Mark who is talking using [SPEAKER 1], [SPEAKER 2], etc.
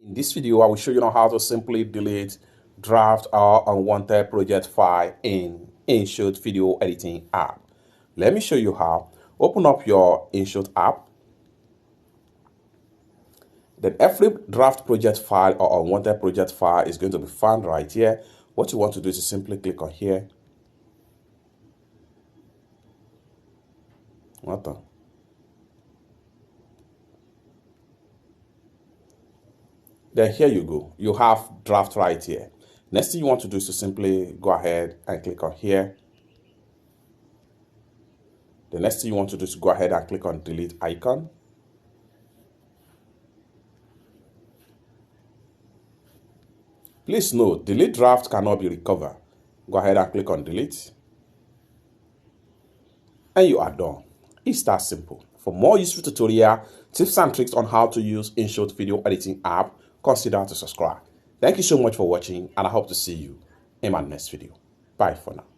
[SPEAKER 1] In this video, I will show you how to simply delete draft or unwanted project file in InShot video editing app. Let me show you how. Open up your InShot app. Then every draft project file or unwanted project file is going to be found right here. What you want to do is simply click on here. Then here you go. You have draft right here. Next thing you want to do is to simply go ahead and click on here. The next thing you want to do is to go ahead and click on delete icon. Please note, delete draft cannot be recovered. Go ahead and click on delete. And you are done. It's that simple. For more useful tutorial, tips and tricks on how to use InShot video editing app, consider to subscribe. Thank you so much for watching, and I hope to see you in my next video. Bye for now.